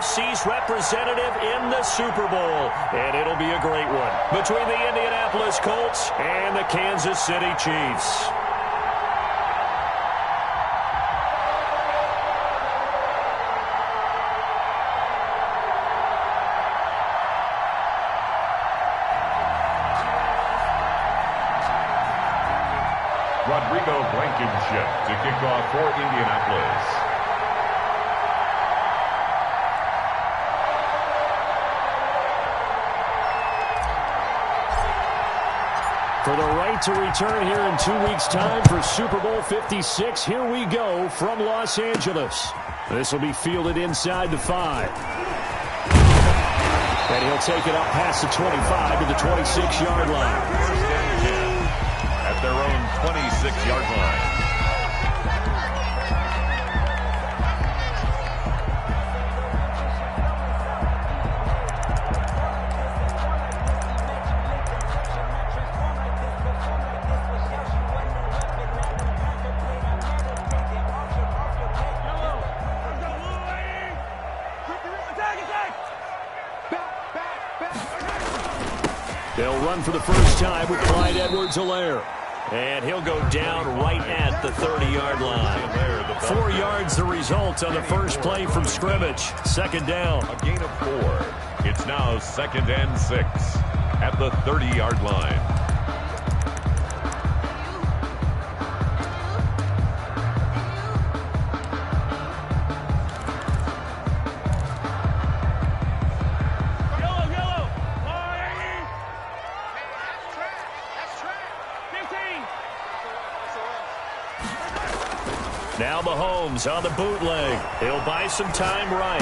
AFC's representative in the Super Bowl. And it'll be a great one between the Indianapolis Colts and the Kansas City Chiefs. Blankenship to kick off for Indianapolis. For the right to return here in 2 weeks' time for Super Bowl 56, here we go from Los Angeles. This will be fielded inside the 5. And he'll take it up past the 25 to the 26-yard line. First and 10 at their own 26-yard line. They'll run for the first time with Clyde Edwards-Helaire. And he'll go down right at the 30-yard line. 4 yards the result on the first play from scrimmage. Second down. A gain of 4. It's now 2nd and 6 at the 30-yard line. Now Mahomes on the bootleg. He'll buy some time right.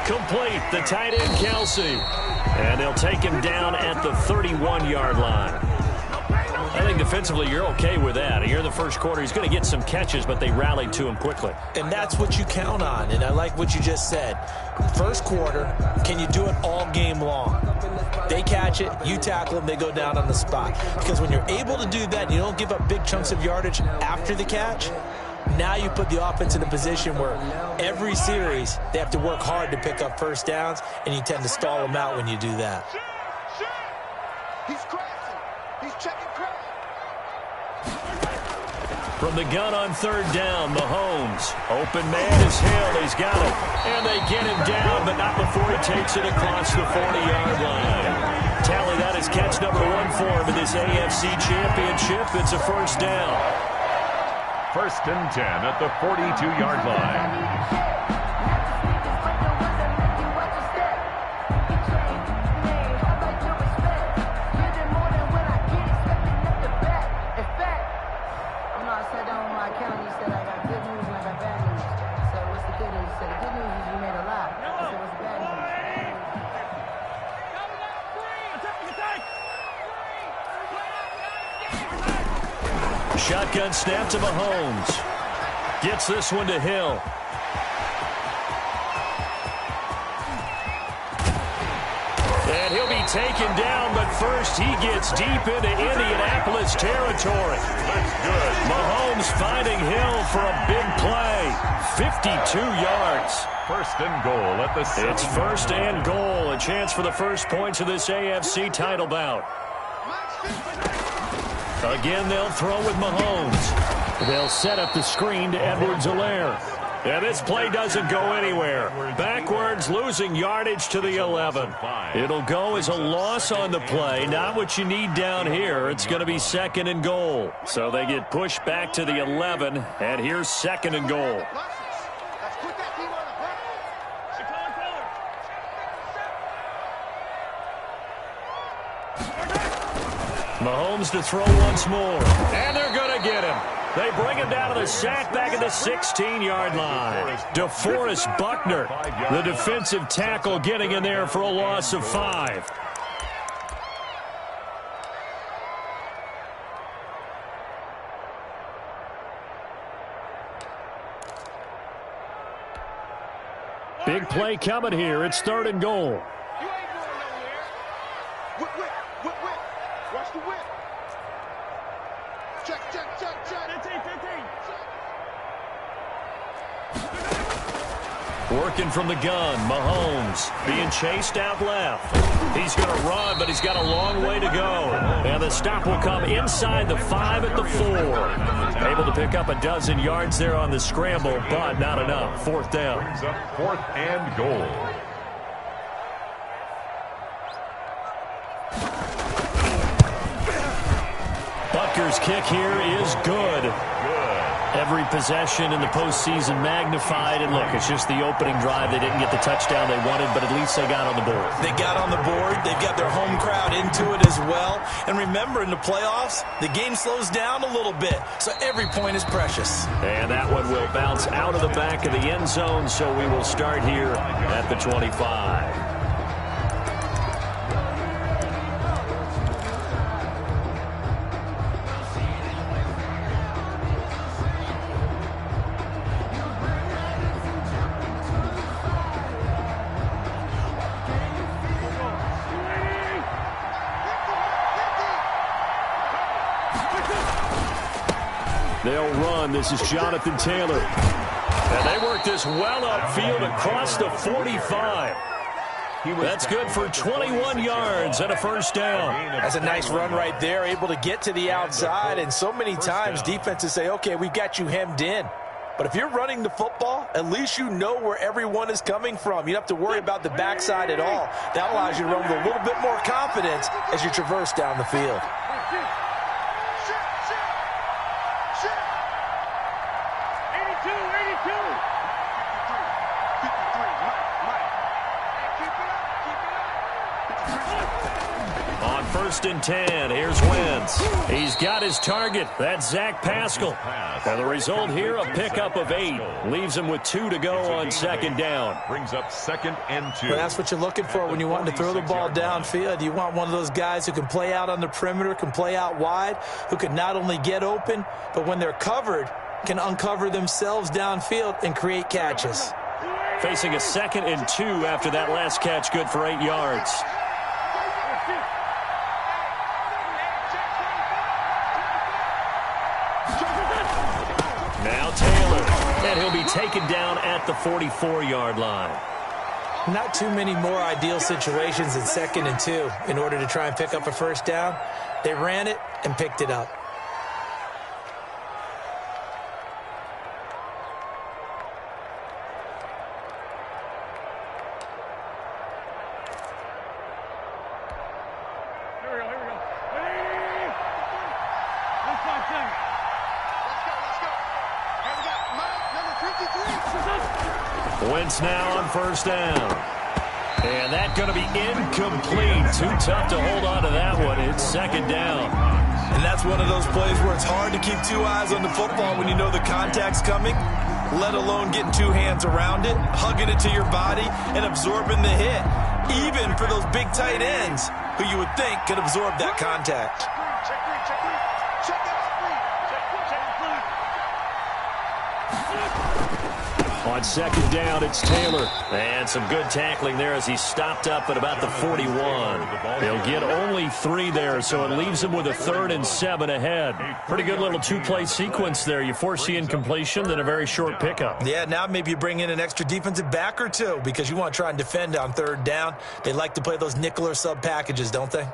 Complete, the tight end Kelsey. And they'll take him down at the 31-yard line. I think defensively you're okay with that. Here in the first quarter, he's going to get some catches, but they rallied to him quickly. And that's what you count on, and I like what you just said. First quarter, can you do it all game long? They catch it, you tackle them, they go down on the spot. Because when you're able to do that, and you don't give up big chunks of yardage after the catch, now you put the offense in a position where every series they have to work hard to pick up first downs, and you tend to stall them out when you do that. He's crashing. He's checking crash. From the gun on third down, Mahomes. Open man is Hill. He's got it. And they get him down, but not before he takes it across the 40-yard line. Tally, that is catch number 1 for him in this AFC Championship. It's a first down. First and 10 at the 42-yard line. Shotgun snap to Mahomes. Gets this one to Hill. And he'll be taken down, but first he gets deep into Indianapolis territory. That's good. Mahomes finding Hill for a big play. 52 yards. First and goal at the 7. It's first and goal. A chance for the first points of this AFC title bout. Again, they'll throw with Mahomes. They'll set up the screen to Edwards-Helaire. And this play doesn't go anywhere. Backwards, losing yardage to the 11. It'll go as a loss on the play. Not what you need down here. It's going to be second and goal. So they get pushed back to the 11. And here's second and goal. Mahomes to throw once more. And they're going to get him. They bring him down to the sack back at the 16-yard line. DeForest Buckner, the defensive tackle, getting in there for a loss of 5. Big play coming here. It's third and goal. Watch the whip. Check. Working from the gun, Mahomes being chased out left. He's going to run, but he's got a long way to go. And the stop will come inside the 5 at the 4. Able to pick up a dozen yards there on the scramble, but not enough. Fourth down. Brings up 4th and goal. Butker's kick here is good. Every possession in the postseason magnified. And look, it's just the opening drive. They didn't get the touchdown they wanted, but at least they got on the board. They got on the board. They've got their home crowd into it as well. And remember, in the playoffs, the game slows down a little bit, so every point is precious. And that one will bounce out of the back of the end zone, so we will start here at the 25. They'll run. This is Jonathan Taylor. And they work this well upfield across the 45. That's good for 21 yards and a first down. That's a nice run right there, able to get to the outside. And so many times defenses say, okay, we've got you hemmed in. But if you're running the football, at least you know where everyone is coming from. You don't have to worry about the backside at all. That allows you to run with a little bit more confidence as you traverse down the field. On 1st and 10, here's Wentz. He's got his target. That's Zach Pascal. And the result here, a pickup of 8. Leaves him with 2 to go on 2nd down. Brings up 2nd and 2. Well, that's what you're looking for when you want to throw the ball downfield. You want one of those guys who can play out on the perimeter, can play out wide, who can not only get open, but when they're covered, can uncover themselves downfield and create catches. Facing a 2nd and 2 after that last catch, good for 8 yards. Now Taylor, and he'll be taken down at the 44-yard line. Not too many more ideal situations than 2nd and 2 in order to try and pick up a first down. They ran it and picked it up. Wentz now on 1st down. And that's going to be incomplete. Too tough to hold on to that one. It's 2nd down. And that's one of those plays where it's hard to keep 2 eyes on the football when you know the contact's coming, let alone getting 2 hands around it, hugging it to your body, and absorbing the hit. Even for those big tight ends who you would think could absorb that contact. On 2nd down, it's Taylor. And some good tackling there as he stopped up at about the 41. They'll get only 3 there, so it leaves him with a 3rd and 7 ahead. Pretty good little 2-play sequence there. You force the incompletion, then a very short pickup. Yeah, now maybe you bring in an extra defensive back or 2 because you want to try and defend on 3rd down. They like to play those nickel or sub packages, don't they?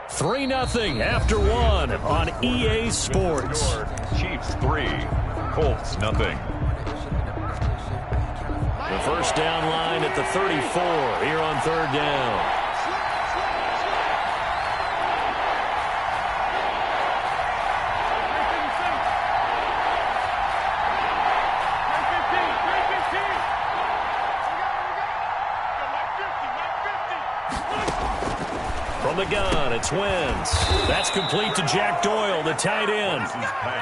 Three 0 after 1 on EA Sports. Chiefs 3, Colts 0. The first down line at the 34 here on 3rd down. From the gun, it's Wentz. That's complete to Jack Doyle, the tight end.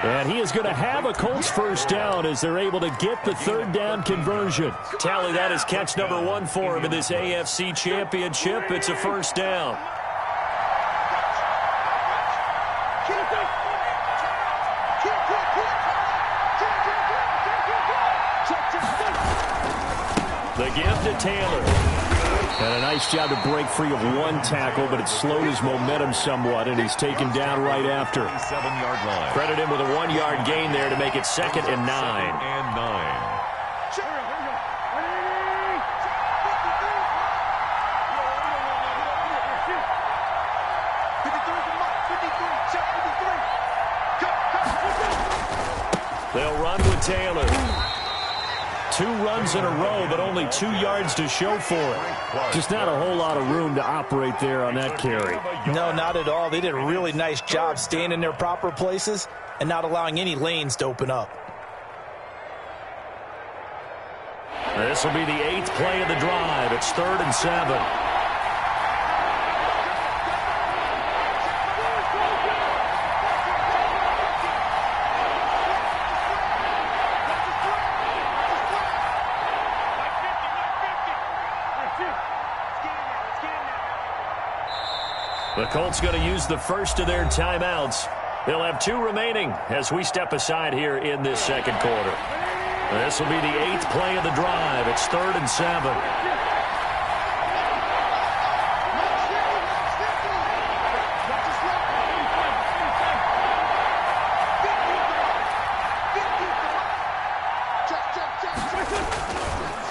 And he is going to have a Colts first down as they're able to get the 3rd down conversion. Tally, that is catch number 1 for him in this AFC Championship. It's a first down. The give to Taylor. And a nice job to break free of one tackle, but it slowed his momentum somewhat, and he's taken down right after. 7-yard line. Credit him with a 1-yard gain there to make it 2nd and 9. 2nd and 9. They'll run with Taylor. 2 runs in a row, but only 2 yards to show for it. Just not a whole lot of room to operate there on that carry. No, not at all. They did a really nice job staying in their proper places and not allowing any lanes to open up. This will be the 8th play of the drive. It's 3rd and 7. The Colts going to use the first of their timeouts. They'll have 2 remaining as we step aside here in this 2nd quarter. This will be the 8th play of the drive. It's 3rd and 7.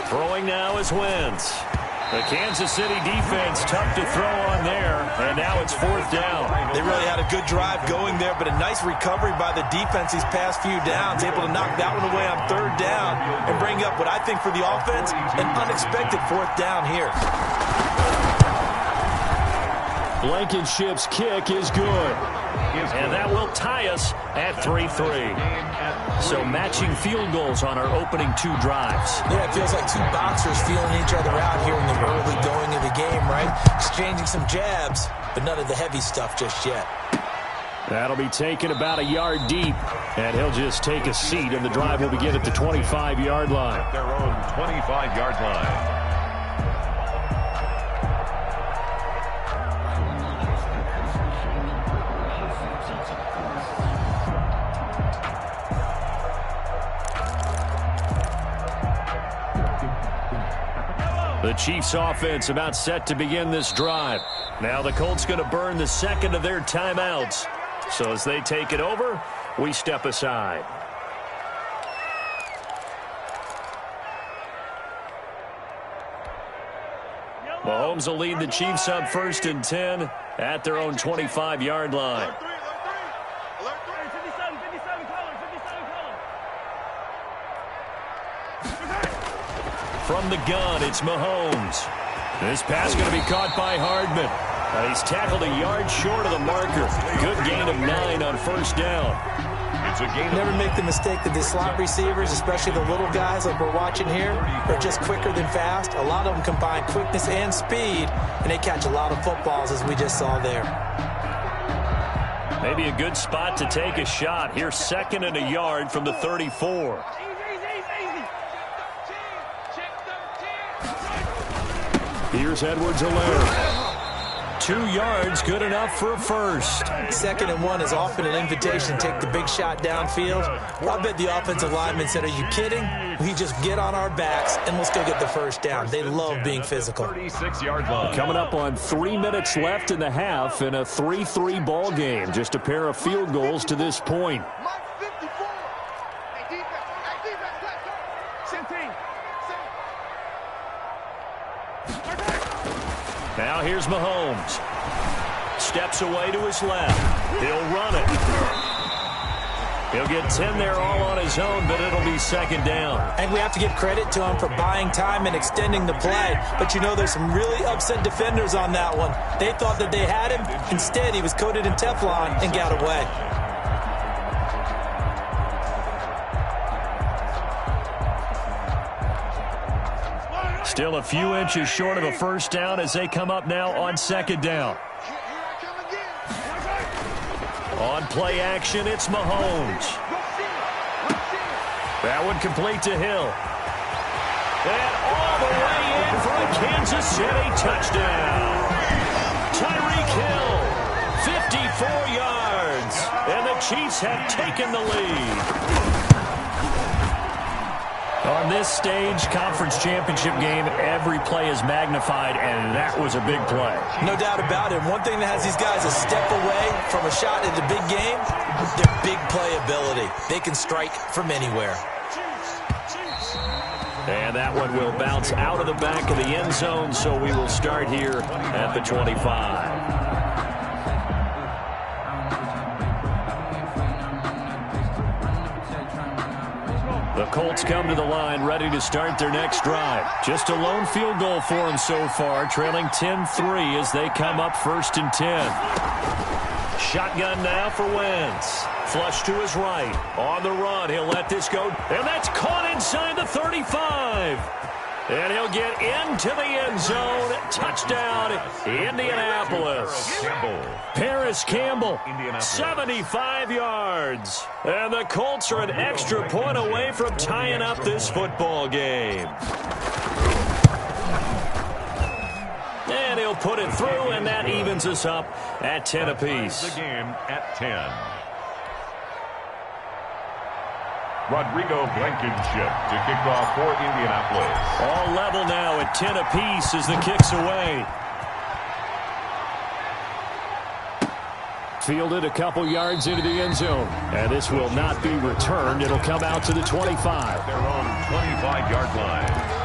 Throwing now is Wentz. The Kansas City defense tough to throw on there, and now it's 4th down. They really had a good drive going there, but a nice recovery by the defense these past few downs, able to knock that one away on 3rd down and bring up what I think for the offense, an unexpected 4th down here. Blankenship's kick is good, and that will tie us at 3-3. So matching field goals on our opening 2 drives. Yeah, it feels like 2 boxers feeling each other out here in the early going of the game, right? Exchanging some jabs, but none of the heavy stuff just yet. That'll be taken about a yard deep, and he'll just take a seat, and the drive will begin at the 25-yard line. Their own 25-yard line. The Chiefs offense about set to begin this drive. Now the Colts going to burn the 2nd of their timeouts. So as they take it over, we step aside. Mahomes will lead the Chiefs up 1st and 10 at their own 25-yard line. From the gun, it's Mahomes. This pass going to be caught by Hardman. He's tackled a yard short of the marker. Good gain of 9 on 1st down. It's a gain. Never make the mistake that the slot receivers, especially the little guys like we're watching here, are just quicker than fast. A lot of them combine quickness and speed, and they catch a lot of footballs, as we just saw there. Maybe a good spot to take a shot. Here's 2nd and a yard from the 34. Here's Edwards-Helaire. 2 yards, good enough for a first. 2nd and 1 is often an invitation to take the big shot downfield. I bet the offensive lineman said, are you kidding? We just get on our backs and let's go get the first down. They love being physical. 36-yard line. Coming up on 3 minutes left in the half in a 3-3 ball game. Just a pair of field goals to this point. Now here's Mahomes. Steps away to his left. He'll run it. He'll get 10 there all on his own, but it'll be 2nd down. And we have to give credit to him for buying time and extending the play. But you know, there's some really upset defenders on that one. They thought that they had him. Instead, he was coated in Teflon and got away. Still a few inches short of a first down as they come up now on 2nd down. On play action, it's Mahomes. That one complete to Hill. And all the way in for a Kansas City touchdown. Tyreek Hill, 54 yards. And the Chiefs have taken the lead. On this stage, conference championship game, every play is magnified, and that was a big play. No doubt about it. One thing that has these guys a step away from a shot in the big game, their big play ability. They can strike from anywhere. And that one will bounce out of the back of the end zone, so we will start here at the 25. The Colts come to the line ready to start their next drive. Just a lone field goal for them so far, trailing 10-3 as they come up 1st and 10. Shotgun now for Wentz. Flush to his right. On the run, he'll let this go. And that's caught inside the 35. And he'll get into the end zone. Touchdown, Indianapolis. Paris Campbell, 75 yards. And the Colts are an extra point away from tying up this football game. And he'll put it through, and that evens us up at 10 apiece. The game at 10. Rodrigo Blankenship to kick off for Indianapolis. All level now at 10 apiece as the kick's away. Fielded a couple yards into the end zone. And this will not be returned. It'll come out to the 25. Their own 25-yard line.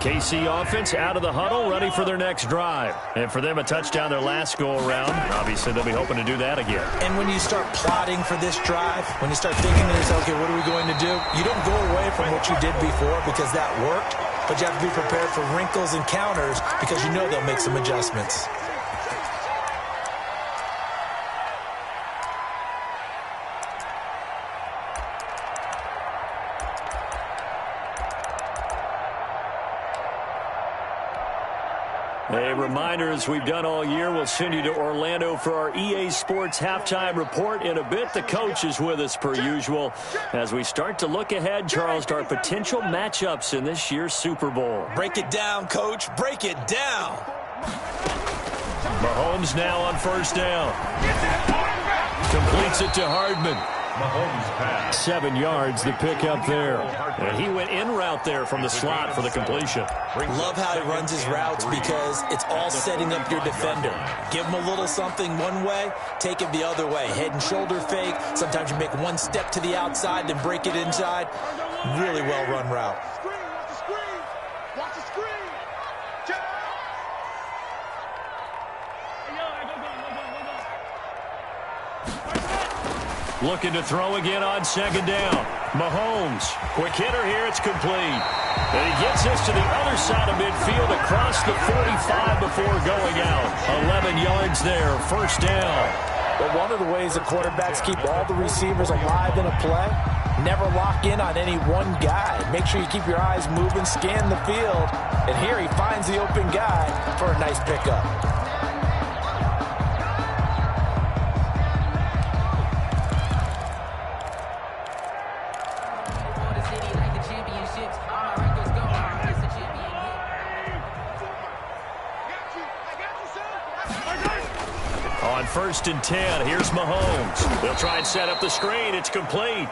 KC offense out of the huddle, ready for their next drive. And for them, a touchdown their last go-around. Obviously, they'll be hoping to do that again. And when you start plotting for this drive, when you start thinking to yourself, okay, what are we going to do? You don't go away from what you did before because that worked, but you have to be prepared for wrinkles and counters because you know they'll make some adjustments. A reminder, as we've done all year, we'll send you to Orlando for our EA Sports halftime report in a bit. The coach is with us per usual as we start to look ahead, Charles, to our potential matchups in this year's Super Bowl. Break it down, Coach. Break it down. Mahomes now on 1st down. Completes it to Hardman. Mahomes pass. 7 yards, the pickup there. And he went in route there from the slot for the completion. Love how he runs his routes because it's all setting up your defender. Give him a little something one way, take it the other way. Head and shoulder fake. Sometimes you make one step to the outside, then break it inside. Really well-run route. Watch the screen. Looking to throw again on 2nd down. Mahomes, quick hitter here, it's complete. And he gets this to the other side of midfield across the 45 before going out. 11 yards there, 1st down. But one of the ways the quarterbacks keep all the receivers alive in a play, never lock in on any one guy. Make sure you keep your eyes moving, scan the field. And here he finds the open guy for a nice pickup. On 1st and 10, here's Mahomes. They'll try and set up the screen. It's complete.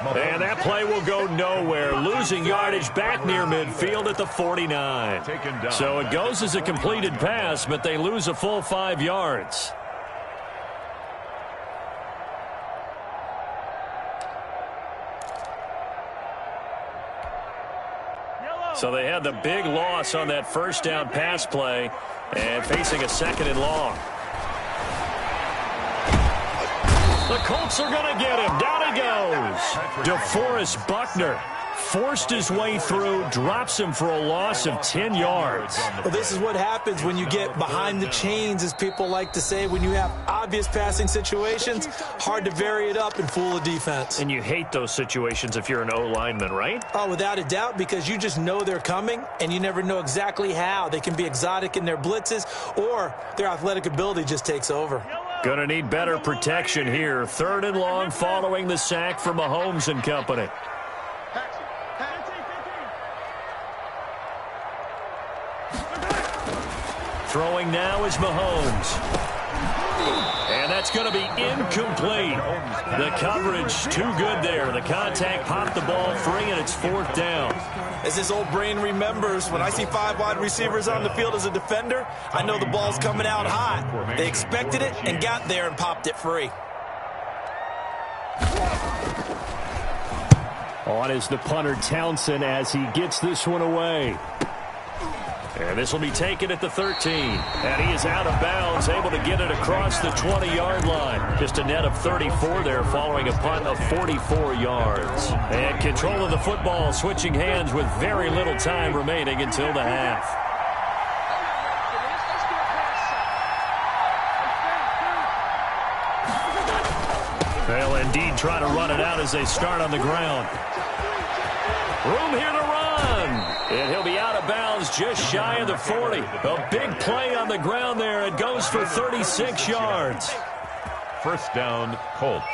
And that play will go nowhere. Losing yardage back near midfield at the 49. So it goes as a completed pass, but they lose a full 5 yards. So they had the big loss on that 1st down pass play and facing a 2nd and long. The Colts are going to get him. Down he goes. DeForest Buckner forced his way through, drops him for a loss of 10 yards. Well, this is what happens when you get behind the chains, as people like to say. When you have obvious passing situations, hard to vary it up and fool a defense. And you hate those situations if you're an O-lineman, right? Oh, without a doubt, because you just know they're coming, and you never know exactly how. They can be exotic in their blitzes, or their athletic ability just takes over. Going to need better protection here. 3rd and long following the sack from Mahomes and company. Throwing now is Mahomes. And that's going to be incomplete. The coverage too good there. The contact popped the ball free, and it's 4th down. As his old brain remembers, when I see 5 wide receivers on the field as a defender, I know the ball's coming out hot. They expected it and got there and popped it free. On is the punter Townsend as he gets this one away. And this will be taken at the 13. And he is out of bounds, able to get it across the 20-yard line. Just a net of 34 there following a punt of 44 yards. And control of the football, switching hands with very little time remaining until the half. They'll indeed try to run it out as they start on the ground. Room here to run. And he'll be out of bounds just shy of the 40. A big play on the ground there. It goes for 36 yards. First down, Colts.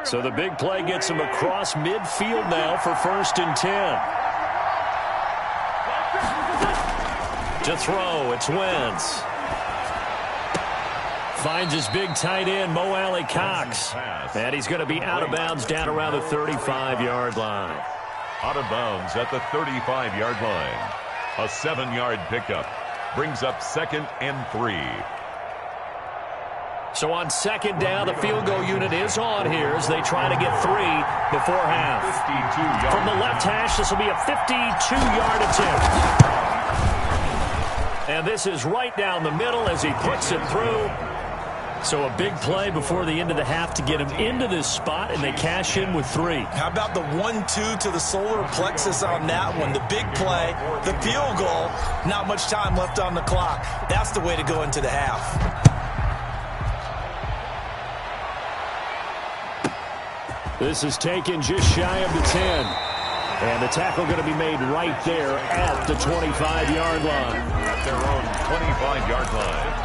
So the big play gets him across midfield now for 1st and 10. To throw, it's Wentz. Finds his big tight end, Mo Alley Cox. And he's going to be out of bounds down around the 35-yard line. Out of bounds at the 35-yard line. A 7-yard pickup. Brings up 2nd and 3. So on 2nd down, the field goal unit is on here as they try to get 3 before half. From the left hash, this will be a 52-yard attempt. And this is right down the middle as he puts it through. So a big play before the end of the half to get him into this spot, and they cash in with 3. How about the 1-2 to the solar plexus on that one? The big play, the field goal, not much time left on the clock. That's the way to go into the half. This is taken just shy of the 10. And the tackle going to be made right there at the 25-yard line. At their own 25-yard line.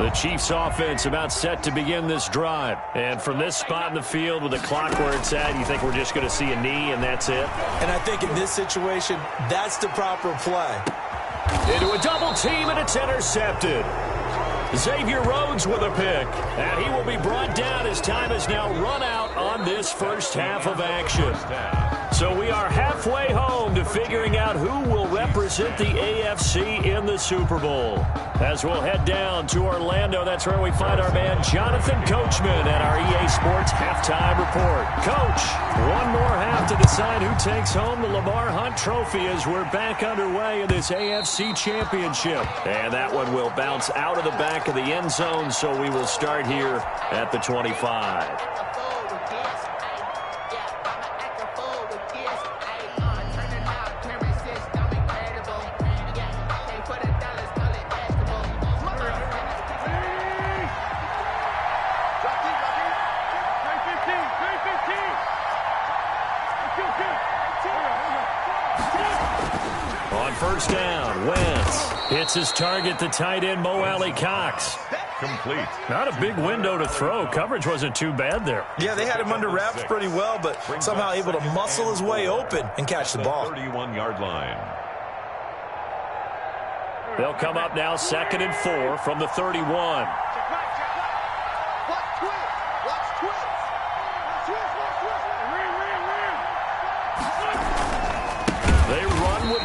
The Chiefs offense about set to begin this drive. And from this spot in the field with the clock where it's at, you think we're just going to see a knee and that's it? And I think in this situation, that's the proper play. Into a double team, and it's intercepted. Xavier Rhodes with a pick, and he will be brought down as time has now run out on this first half of action. So we are halfway home to figuring out who will represent the AFC in the Super Bowl. As we'll head down to Orlando, that's where we find our man Jonathan Coachman at our EA Sports Halftime Report. Coach, one more half to decide who takes home the Lamar Hunt Trophy as we're back underway in this AFC Championship. And that one will bounce out of the back of the end zone, so we will start here at the 25. First down, Wentz hits his target, the tight end, Mo Alley Cox. Complete. Not a big window to throw. Coverage wasn't too bad there. Yeah, they had him under wraps pretty well, but somehow able to muscle his way open and catch the ball. 31-yard line. They'll come up now 2nd and 4 from the 31.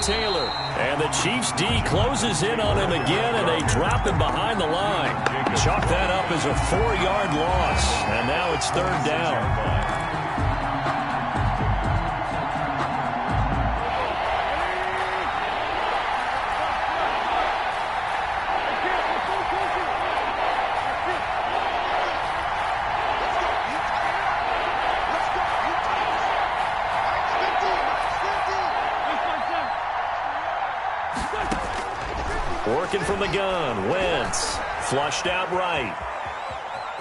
Taylor, and the Chiefs D closes in on him again, and they drop him behind the line. Chalk that up as a 4-yard loss, and now it's 3rd down. Working from the gun, Wentz flushed out right.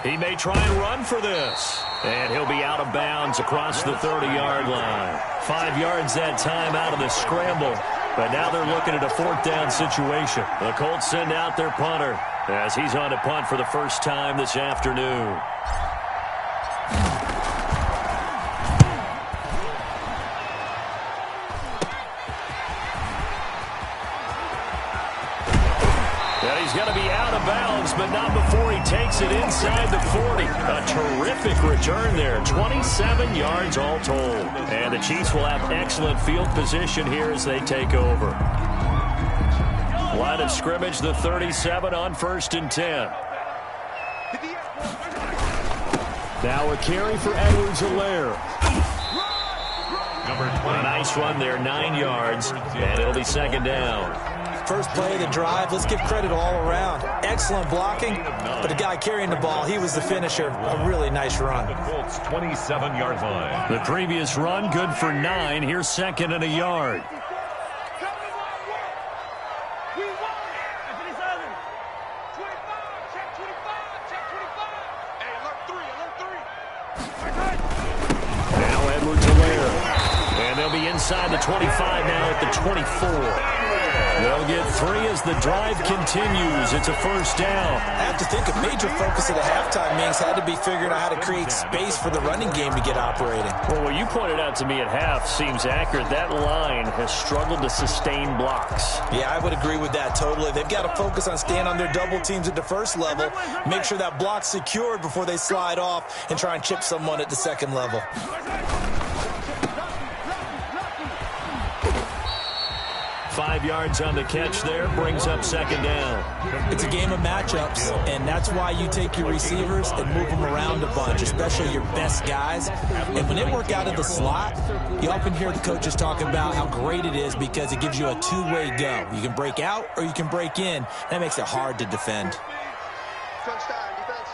He may try and run for this, and he'll be out of bounds across the 30-yard line. 5 yards that time out of the scramble, But now they're looking at a fourth down situation. The Colts send out their punter as he's on to punt for the first time this afternoon. He's going to be out of bounds, but not before he takes it inside the 40. A terrific return there. 27 yards all told. And the Chiefs will have excellent field position here as they take over. Line of scrimmage, the 37 on 1st and 10. Now a carry for Edwards-Helaire. A nice run there, 9 yards, and it'll be 2nd down. First play of the drive, let's give credit all around. Excellent blocking, but the guy carrying the ball, he was the finisher. A really nice run. The Colts 27-yard line. The previous run, good for 9. Here's 2nd and a yard. Now Edwards-Helaire. And they'll be inside the 25 now at the 24. They'll get 3 as the drive continues. It's a 1st down. I have to think a major focus of the halftime meetings had to be figuring out how to create space for the running game to get operating. Well, what you pointed out to me at half seems accurate. That line has struggled to sustain blocks. Yeah, I would agree with that totally. They've got to focus on staying on their double teams at the first level, make sure that block's secured before they slide off and try and chip someone at the second level. 5 yards on the catch there, brings up 2nd down. It's a game of matchups, and that's why you take your receivers and move them around a bunch, especially your best guys. And when they work out of the slot, you often hear the coaches talking about how great it is because it gives you a two-way go. You can break out or you can break in. That makes it hard to defend. Touchdown, defense.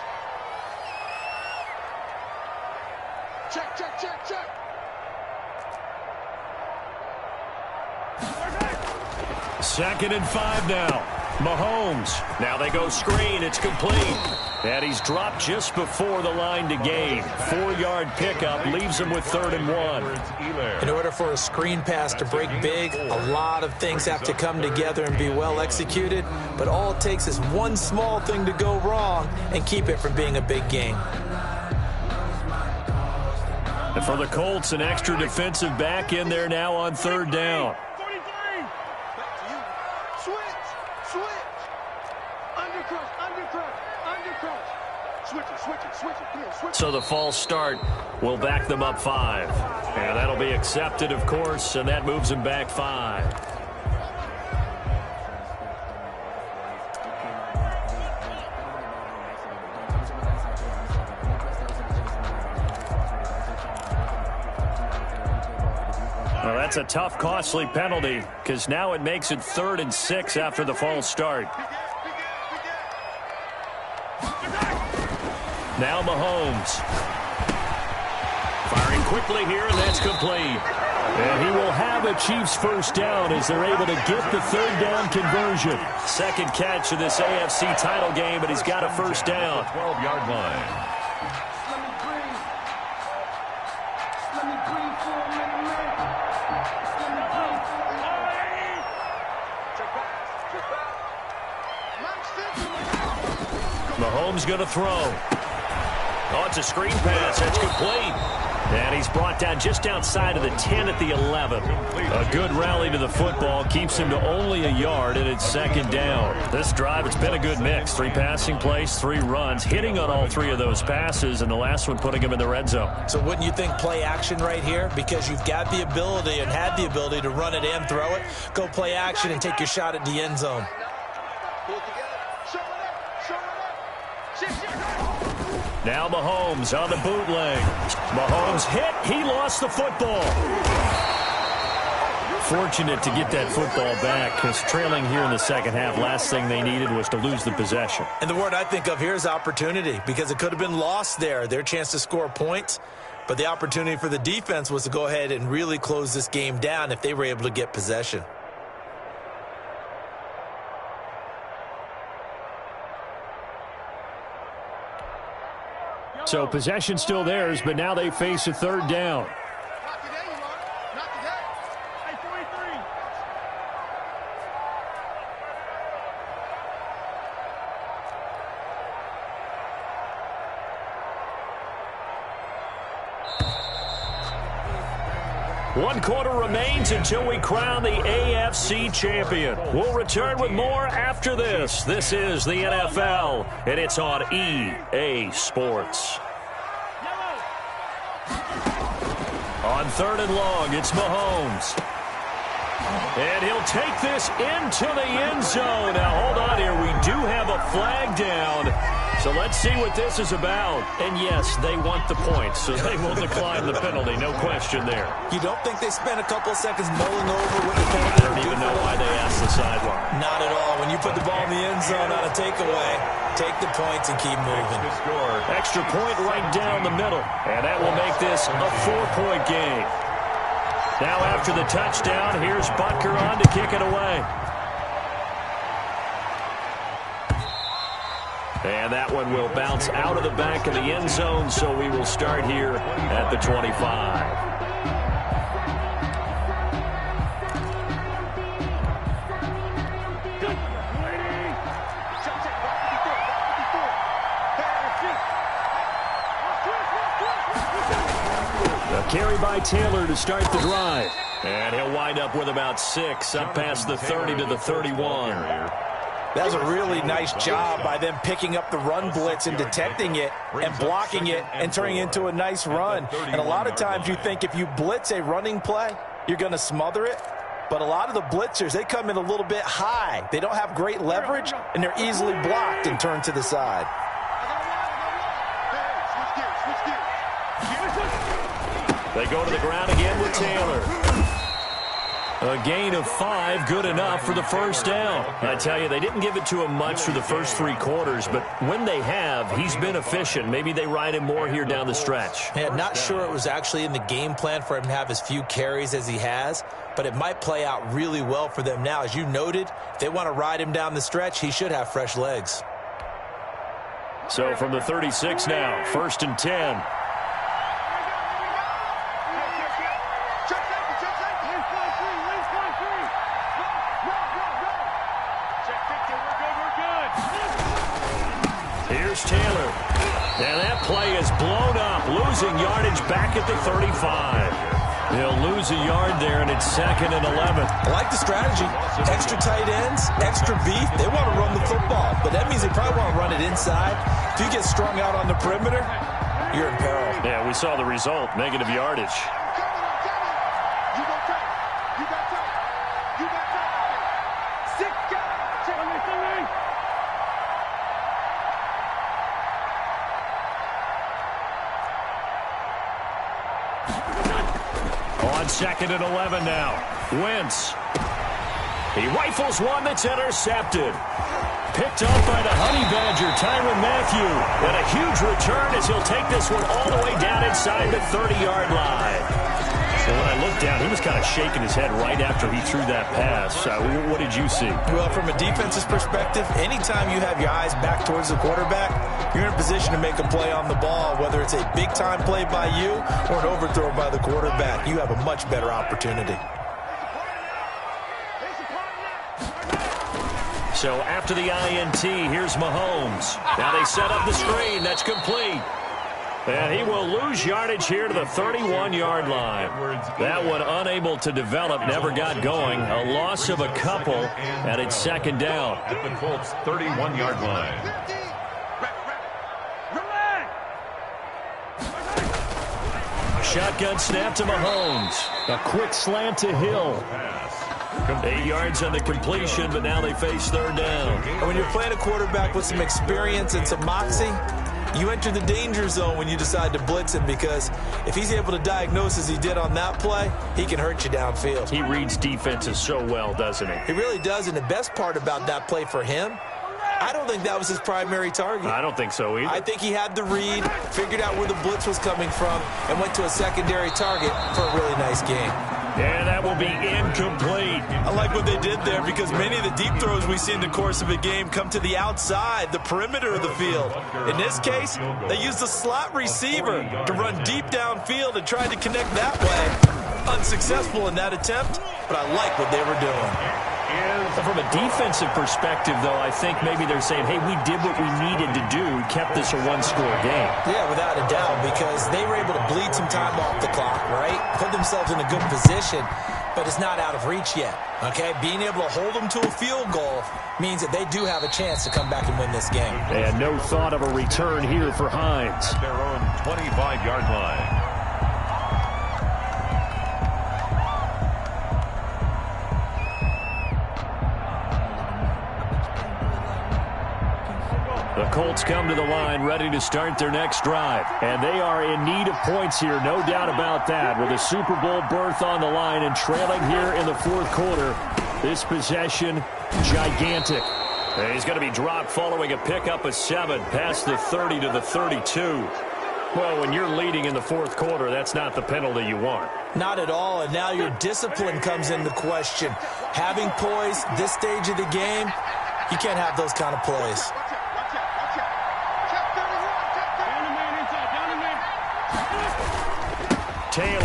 Check, check, check, check. 2nd and 5 now. Mahomes. Now they go screen. It's complete. And he's dropped just before the line to gain. 4-yard pickup leaves him with 3rd and 1. In order for a screen pass to break big, a lot of things have to come together and be well executed. But all it takes is one small thing to go wrong and keep it from being a big game. And for the Colts, an extra defensive back in there now on 3rd down. So the false start will back them up 5. And that'll be accepted, of course, and that moves them back 5. Well, that's a tough, costly penalty because now it makes it 3rd and 6 after the false start. Now Mahomes. Firing quickly here, and that's complete. And he will have a Chiefs 1st down as they're able to get the 3rd down conversion. 2nd catch of this AFC title game, but he's got a 1st down. 12-yard line. Mahomes going to throw. Oh, it's a screen pass. That's complete. And he's brought down just outside of the 10 at the 11. A good rally to the football keeps him to only a yard, and it's 2nd down. This drive, it's been a good mix. 3 passing plays, 3 runs, hitting on all 3 of those passes, and the last one putting him in the red zone. So wouldn't you think play action right here? Because you've got the ability and had the ability to run it and throw it. Go play action and take your shot at the end zone. Now Mahomes on the bootleg. Mahomes hit. He lost the football. Fortunate to get that football back because trailing here in the 2nd half, last thing they needed was to lose the possession. And the word I think of here is opportunity because it could have been lost there. Their chance to score points. But the opportunity for the defense was to go ahead and really close this game down if they were able to get possession. So possession still theirs, but now they face a 3rd down. 1 quarter remains until we crown the AFC champion. We'll return with more after this. This is the NFL, and it's on EA Sports. On 3rd and long, it's Mahomes. And he'll take this into the end zone. Now, hold on here. We do have a flag down. So let's see what this is about. And, yes, they want the points, so they will decline the penalty. No question there. You don't think they spent a couple of seconds mulling over what the penalty? I don't even know why they asked the sideline. Not at all. When you put the ball in the end zone on a takeaway, take the points and keep moving. Extra point right down the middle. And that will make this a 4-point game. Now after the touchdown, here's Butker on to kick it away. And that one will bounce out of the back of the end zone, so we will start here at the 25. Carry by Taylor to start the drive. And he'll wind up with about 6, up past the 30 to the 31. That was a really nice job by them picking up the run blitz and detecting it and blocking it and turning it into a nice run. And a lot of times you think if you blitz a running play, you're going to smother it. But a lot of the blitzers, they come in a little bit high. They don't have great leverage, and they're easily blocked and turned to the side. They go to the ground again with Taylor. A gain of 5, good enough for the first down. I tell you, they didn't give it to him much for the first 3 quarters, but when they have, he's been efficient. Maybe they ride him more here down the stretch. Yeah, not sure it was actually in the game plan for him to have as few carries as he has, but it might play out really well for them now. As you noted, if they want to ride him down the stretch, he should have fresh legs. So from the 36 now, 1st and 10. Here's Taylor. And that play is blown up, losing yardage back at the 35. They'll lose a yard there, and it's 2nd and 11. I like the strategy. Extra tight ends, extra beef. They want to run the football, but that means they probably want to run it inside. If you get strung out on the perimeter, you're in peril. Yeah, we saw the result, negative yardage. On 2nd and 11 now. Wentz. He rifles one that's intercepted. Picked up by the Honey Badger, Tyrann Mathieu. And a huge return as he'll take this one all the way down inside the 30-yard line. So when I looked down, he was kind of shaking his head right after he threw that pass. What did you see? Well, from a defense's perspective, anytime you have your eyes back towards the quarterback, you're in a position to make a play on the ball, whether it's a big-time play by you or an overthrow by the quarterback. You have a much better opportunity. So after the INT, here's Mahomes. Now they set up the screen. That's complete. And he will lose yardage here to the 31-yard line. That one unable to develop, never got going. A loss of a couple, and it's 2nd down. At the Colts' 31-yard line. Shotgun snap to Mahomes. A quick slant to Hill. 8 yards on the completion, but now they face 3rd down. And when you're playing a quarterback with some experience and some moxie, you enter the danger zone when you decide to blitz him, because if he's able to diagnose as he did on that play, he can hurt you downfield. He reads defenses so well, doesn't he? He really does, and the best part about that play for him, I don't think that was his primary target. I don't think so either. I think he had the read, figured out where the blitz was coming from, and went to a secondary target for a really nice game. And that will be incomplete. I like what they did there, because many of the deep throws we see in the course of a game come to the outside, the perimeter of the field. In this case, they used the slot receiver to run deep downfield and tried to connect that way. Unsuccessful in that attempt, but I like what they were doing. is... From a defensive perspective, though, I think maybe they're saying, hey, we did what we needed to do, kept this a one-score game. Yeah, without a doubt, because they were able to bleed some time off the clock, right? Put themselves in a good position, but it's not out of reach yet, okay? Being able to hold them to a field goal means that they do have a chance to come back and win this game. And no thought of a return here for Hines. At their own 25-yard line. The Colts come to the line ready to start their next drive. And they are in need of points here, no doubt about that. With a Super Bowl berth on the line and trailing here in the fourth quarter, this possession, gigantic. And he's going to be dropped following a pickup of 7 past the 30 to the 32. Well, when you're leading in the fourth quarter, that's not the penalty you want. Not at all, and now your discipline comes into question. Having poise this stage of the game, you can't have those kind of plays. Taylor.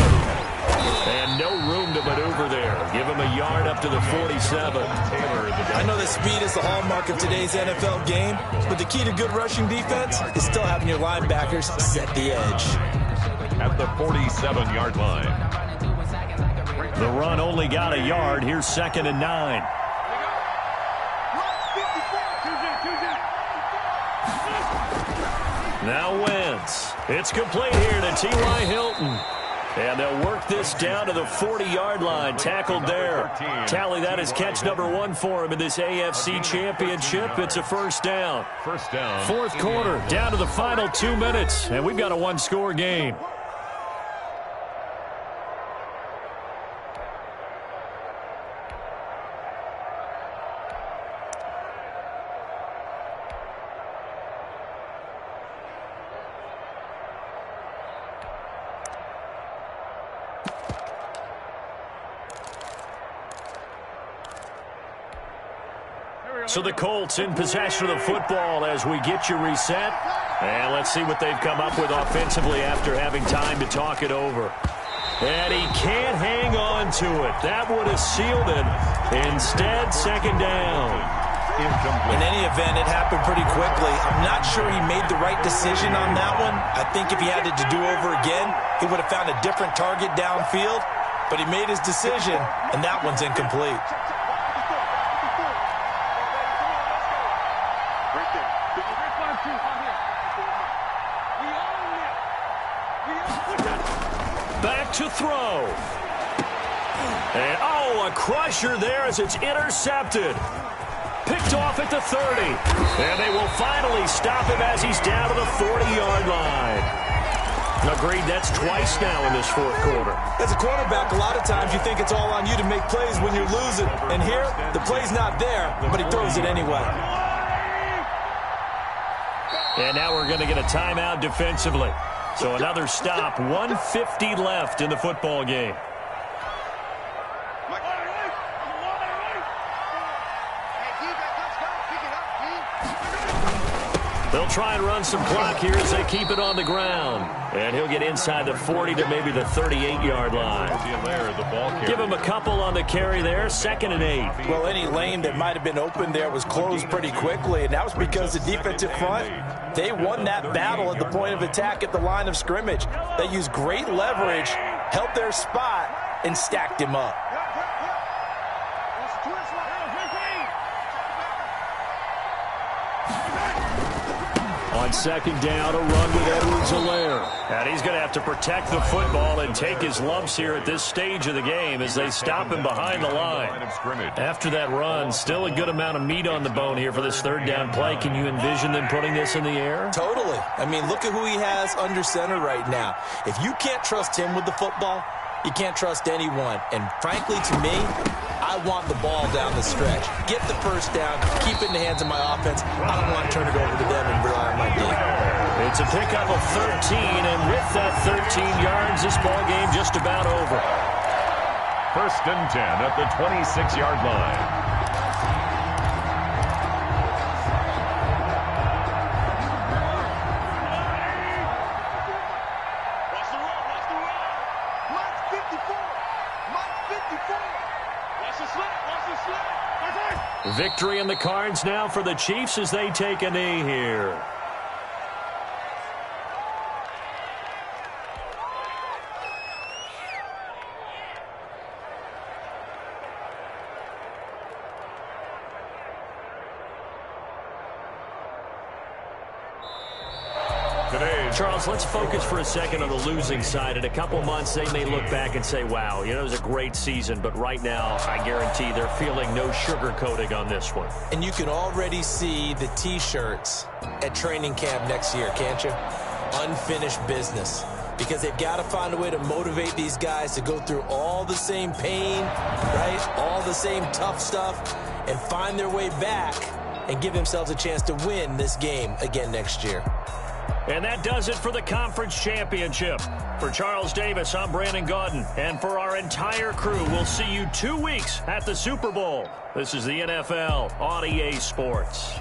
And no room to maneuver there. Give him a yard up to the 47. I know that speed is the hallmark of today's NFL game, but the key to good rushing defense is still having your linebackers set the edge. At the 47-yard line. The run only got a yard. Here's 2nd and 9. Now Wentz. It's complete here to T.Y. Hilton. And they'll work this down to the 40-yard line. Tackled there. Tally, that is catch number 1 for him in this AFC Championship. It's a first down. First down. Fourth quarter, down to the final 2 minutes. And we've got a one-score game. So the Colts in possession of the football as we get you reset. And let's see what they've come up with offensively after having time to talk it over. And he can't hang on to it. That would have sealed it. Instead, second down. In any event, it happened pretty quickly. I'm not sure he made the right decision on that one. I think if he had it to do over again, he would have found a different target downfield. But he made his decision, and that one's incomplete. Back to throw. And, a crusher there as it's intercepted. Picked off at the 30. And they will finally stop him as he's down to the 40-yard line. Agreed, that's twice now in this fourth quarter. As a quarterback, a lot of times you think it's all on you to make plays when you're losing. And here, the play's not there, but he throws it anyway. And now we're going to get a timeout defensively. So another stop, 1:50 left in the football game. They'll try and run some clock here as they keep it on the ground. And he'll get inside the 40 to maybe the 38-yard line. Give him a couple on the carry there, 2nd and 8. Well, any lane that might have been open there was closed pretty quickly, and that was because the defensive front, they won that battle at the point of attack at the line of scrimmage. They used great leverage, held their spot, and stacked him up. On second down, a run with Edwards-Helaire. And he's going to have to protect the football and take his lumps here at this stage of the game as they stop him behind the line. After that run, still a good amount of meat on the bone here for this third down play. Can you envision them putting this in the air? Totally. I mean, look at who he has under center right now. If you can't trust him with the football, you can't trust anyone. And frankly, to me, I want the ball down the stretch. Get the first down, keep it in the hands of my offense. I don't want to turn it over to them and rely on my D. It's a pickup of 13, and with that 13 yards, this ball game just about over. 1st and 10 at the 26-yard line. Victory in the cards now for the Chiefs as they take a knee here. Charles, let's focus for a second on the losing side. In a couple months, they may look back and say, wow, it was a great season. But right now, I guarantee they're feeling no sugarcoating on this one. And you can already see the T-shirts at training camp next year, can't you? Unfinished business. Because they've got to find a way to motivate these guys to go through all the same pain, right? All the same tough stuff, and find their way back and give themselves a chance to win this game again next year. And that does it for the conference championship. For Charles Davis, I'm Brandon Gaudin. And for our entire crew, we'll see you 2 weeks at the Super Bowl. This is the NFL on EA Sports.